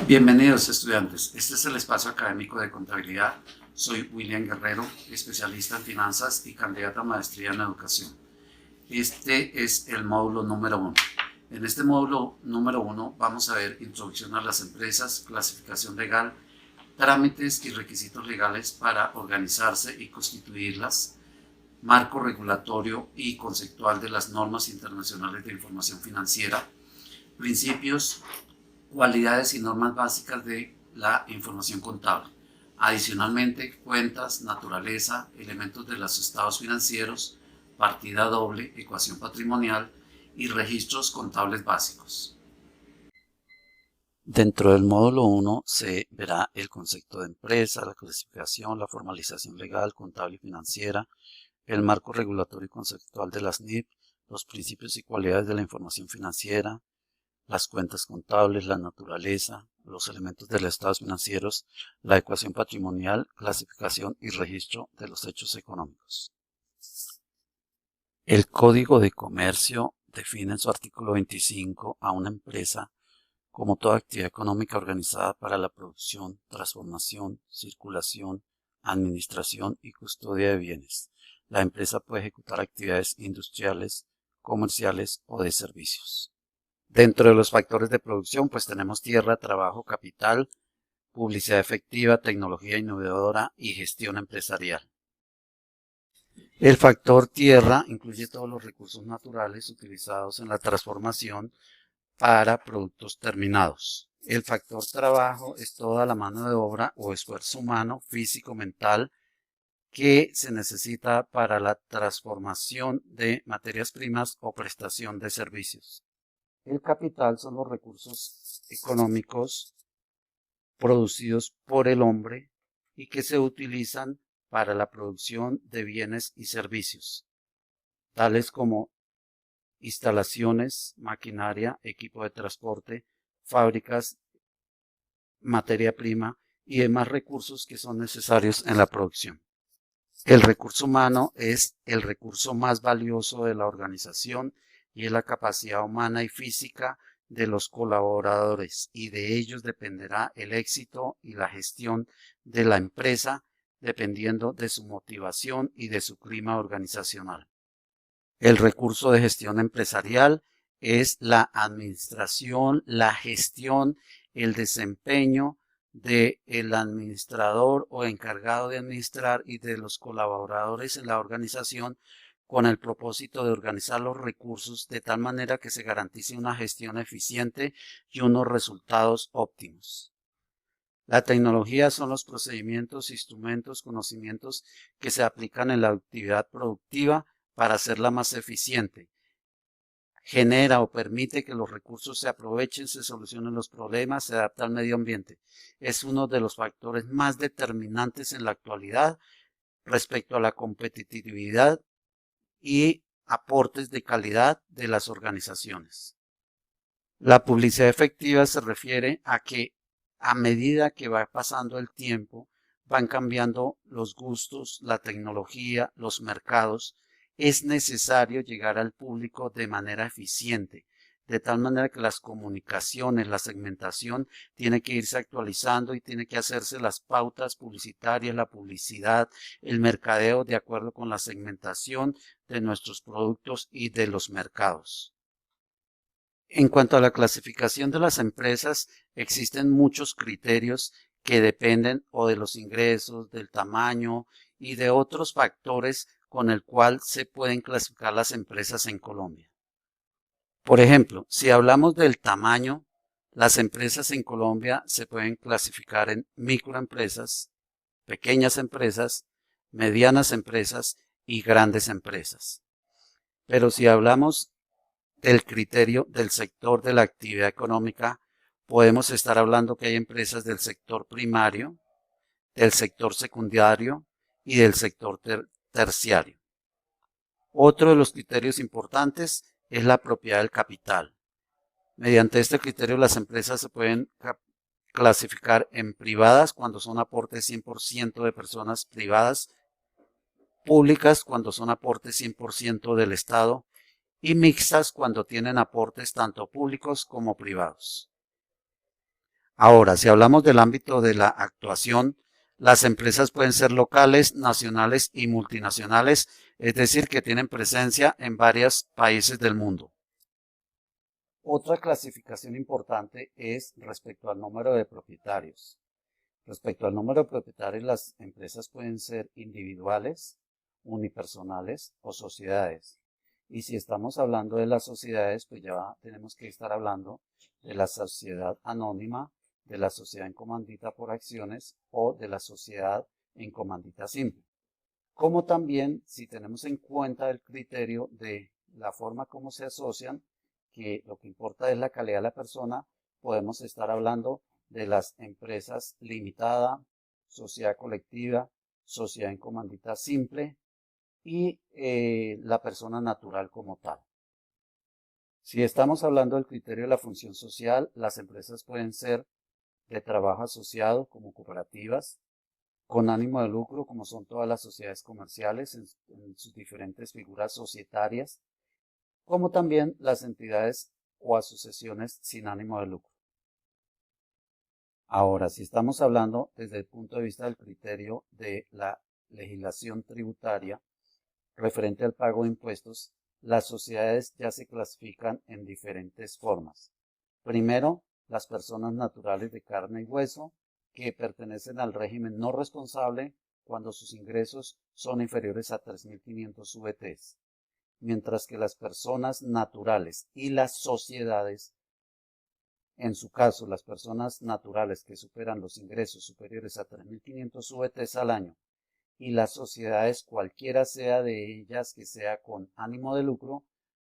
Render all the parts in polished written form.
Bienvenidos estudiantes, este es el espacio académico de contabilidad. Soy William Guerrero, especialista en finanzas y candidato a maestría en educación. Este es el módulo número 1. En este módulo número 1 vamos a ver introducción a las empresas, clasificación legal, trámites y requisitos legales para organizarse y constituirlas, marco regulatorio y conceptual de las normas internacionales de información financiera, principios, cualidades y normas básicas de la información contable. Adicionalmente, cuentas, naturaleza, elementos de los estados financieros, partida doble, ecuación patrimonial y registros contables básicos. Dentro del módulo 1 se verá el concepto de empresa, la clasificación, la formalización legal, contable y financiera, el marco regulatorio y conceptual de las NIF, los principios y cualidades de la información financiera, las cuentas contables, la naturaleza, los elementos de los estados financieros, la ecuación patrimonial, clasificación y registro de los hechos económicos. El Código de Comercio define en su artículo 25 a una empresa como toda actividad económica organizada para la producción, transformación, circulación, administración y custodia de bienes. La empresa puede ejecutar actividades industriales, comerciales o de servicios. Dentro de los factores de producción, pues tenemos tierra, trabajo, capital, publicidad efectiva, tecnología innovadora y gestión empresarial. El factor tierra incluye todos los recursos naturales utilizados en la transformación para productos terminados. El factor trabajo es toda la mano de obra o esfuerzo humano, físico, mental, que se necesita para la transformación de materias primas o prestación de servicios. El capital son los recursos económicos producidos por el hombre y que se utilizan para la producción de bienes y servicios, tales como instalaciones, maquinaria, equipo de transporte, fábricas, materia prima y demás recursos que son necesarios en la producción. El recurso humano es el recurso más valioso de la organización y es la capacidad humana y física de los colaboradores, y de ellos dependerá el éxito y la gestión de la empresa, dependiendo de su motivación y de su clima organizacional. El recurso de gestión empresarial es la administración, la gestión, el desempeño del administrador o encargado de administrar y de los colaboradores en la organización, con el propósito de organizar los recursos de tal manera que se garantice una gestión eficiente y unos resultados óptimos. La tecnología son los procedimientos, instrumentos, conocimientos que se aplican en la actividad productiva para hacerla más eficiente. Genera o permite que los recursos se aprovechen, se solucionen los problemas, se adapta al medio ambiente. Es uno de los factores más determinantes en la actualidad respecto a la competitividad y aportes de calidad de las organizaciones. La publicidad efectiva se refiere a que a medida que va pasando el tiempo, van cambiando los gustos, la tecnología, los mercados. Es necesario llegar al público de manera eficiente, de tal manera que las comunicaciones, la segmentación tiene que irse actualizando y tiene que hacerse las pautas publicitarias, la publicidad, el mercadeo de acuerdo con la segmentación de nuestros productos y de los mercados. En cuanto a la clasificación de las empresas, existen muchos criterios que dependen o de los ingresos, del tamaño y de otros factores con el cual se pueden clasificar las empresas en Colombia. Por ejemplo, si hablamos del tamaño, las empresas en Colombia se pueden clasificar en microempresas, pequeñas empresas, medianas empresas y grandes empresas. Pero si hablamos del criterio del sector de la actividad económica, podemos estar hablando que hay empresas del sector primario, del sector secundario y del sector terciario. Otro de los criterios importantes es la propiedad del capital. Mediante este criterio las empresas se pueden clasificar en privadas cuando son aportes 100% de personas privadas, públicas cuando son aportes 100% del Estado y mixtas cuando tienen aportes tanto públicos como privados. Ahora, si hablamos del ámbito de la actuación, las empresas pueden ser locales, nacionales y multinacionales, es decir, que tienen presencia en varios países del mundo. Otra clasificación importante es respecto al número de propietarios. Respecto al número de propietarios, las empresas pueden ser individuales, unipersonales o sociedades. Y si estamos hablando de las sociedades, pues ya tenemos que estar hablando de la sociedad anónima, de la sociedad en comandita por acciones o de la sociedad en comandita simple. Como también, si tenemos en cuenta el criterio de la forma como se asocian, que lo que importa es la calidad de la persona, podemos estar hablando de las empresas limitada, sociedad colectiva, sociedad en comandita simple y la persona natural como tal. Si estamos hablando del criterio de la función social, las empresas pueden ser de trabajo asociado como cooperativas, con ánimo de lucro como son todas las sociedades comerciales en sus diferentes figuras societarias, como también las entidades o asociaciones sin ánimo de lucro. Ahora, si estamos hablando desde el punto de vista del criterio de la legislación tributaria referente al pago de impuestos, las sociedades ya se clasifican en diferentes formas. Primero, las personas naturales de carne y hueso que pertenecen al régimen no responsable cuando sus ingresos son inferiores a 3.500 VTs, mientras que las personas naturales y las sociedades, en su caso las personas naturales que superan los ingresos superiores a 3.500 VTs al año y las sociedades, cualquiera sea de ellas que sea con ánimo de lucro,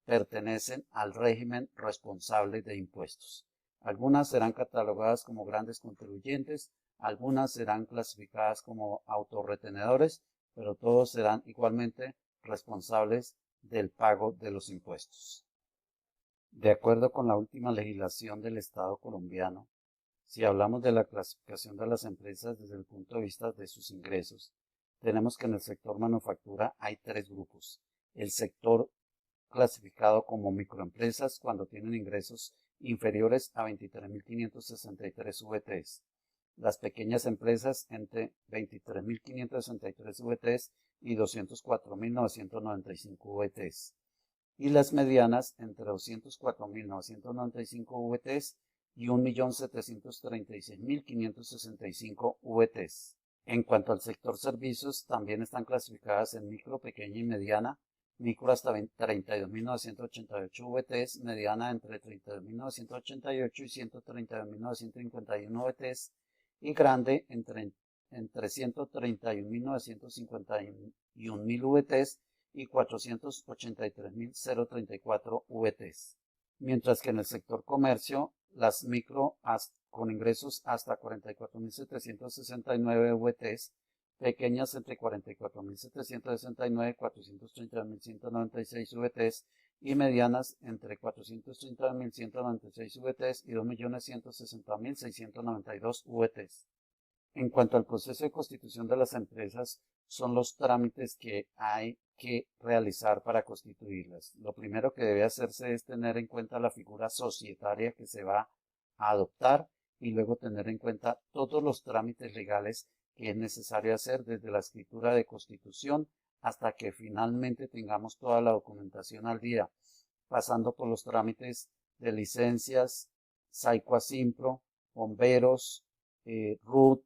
pertenecen al régimen responsable de impuestos. Algunas serán catalogadas como grandes contribuyentes, algunas serán clasificadas como autorretenedores, pero todos serán igualmente responsables del pago de los impuestos. De acuerdo con la última legislación del Estado colombiano, si hablamos de la clasificación de las empresas desde el punto de vista de sus ingresos, tenemos que en el sector manufactura hay tres grupos. El sector clasificado como microempresas cuando tienen ingresos inferiores a 23.563 VTs. Las pequeñas empresas entre 23.563 VTs y 204.995 VTs. Y las medianas entre 204.995 VTs y 1.736.565 VTs. En cuanto al sector servicios, también están clasificadas en micro, pequeña y mediana. Micro hasta 32.988 VTs, mediana entre 32.988 y 132.951 VTs y grande entre 131.951.000 VTs y 483.034 VTs. Mientras que en el sector comercio, las micro con ingresos hasta 44.769 VTs, pequeñas entre 44.769 y 430.196 VTs y medianas entre 430.196 VTs y 2.160.692 VTs. En cuanto al proceso de constitución de las empresas, son los trámites que hay que realizar para constituirlas. Lo primero que debe hacerse es tener en cuenta la figura societaria que se va a adoptar y luego tener en cuenta todos los trámites legales que es necesario hacer desde la escritura de constitución hasta que finalmente tengamos toda la documentación al día, pasando por los trámites de licencias, SAICO-ASIMPRO, bomberos, RUT,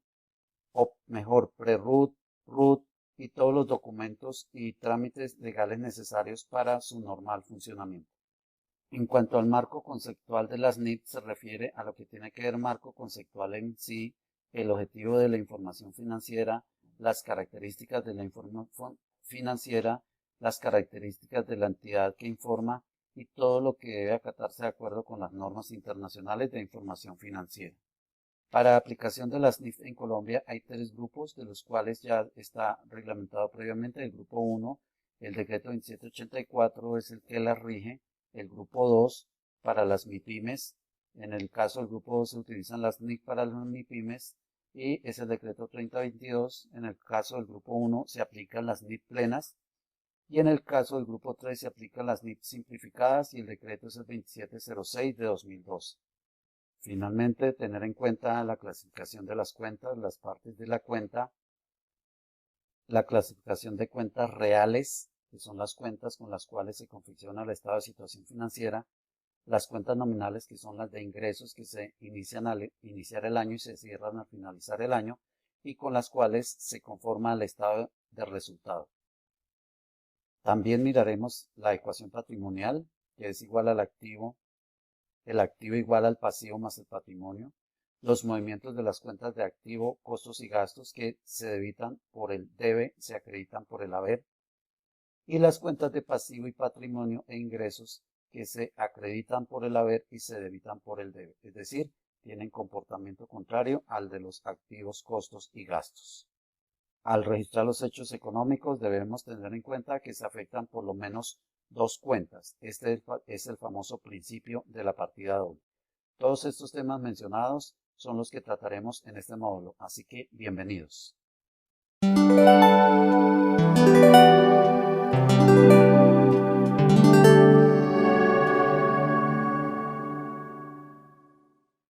o mejor, pre-RUT, RUT y todos los documentos y trámites legales necesarios para su normal funcionamiento. En cuanto al marco conceptual de las NIF, se refiere a lo que tiene que ver marco conceptual en sí, el objetivo de la información financiera, las características de la información financiera, las características de la entidad que informa y todo lo que debe acatarse de acuerdo con las normas internacionales de información financiera. Para aplicación de las NIF en Colombia hay tres grupos, de los cuales ya está reglamentado previamente. El grupo 1, el decreto 2784 es el que las rige. El grupo 2, para las MIPYMES. En el caso del grupo 2 se utilizan las NIF para las MIPYMES y es el decreto 3022. En el caso del grupo 1 se aplican las NIF plenas y en el caso del grupo 3 se aplican las NIF simplificadas y el decreto es el 2706 de 2012. Finalmente, tener en cuenta la clasificación de las cuentas, las partes de la cuenta, la clasificación de cuentas reales, que son las cuentas con las cuales se confecciona el estado de situación financiera, las cuentas nominales, que son las de ingresos que se inician al iniciar el año y se cierran al finalizar el año, y con las cuales se conforma el estado de resultado. También miraremos la ecuación patrimonial, que es igual al activo, el activo igual al pasivo más el patrimonio, los movimientos de las cuentas de activo, costos y gastos que se debitan por el debe, se acreditan por el haber, y las cuentas de pasivo y patrimonio e ingresos que se acreditan por el haber y se debitan por el debe, es decir, tienen comportamiento contrario al de los activos, costos y gastos. Al registrar los hechos económicos debemos tener en cuenta que se afectan por lo menos dos cuentas. Este es el famoso principio de la partida doble. Todos estos temas mencionados son los que trataremos en este módulo, así que bienvenidos.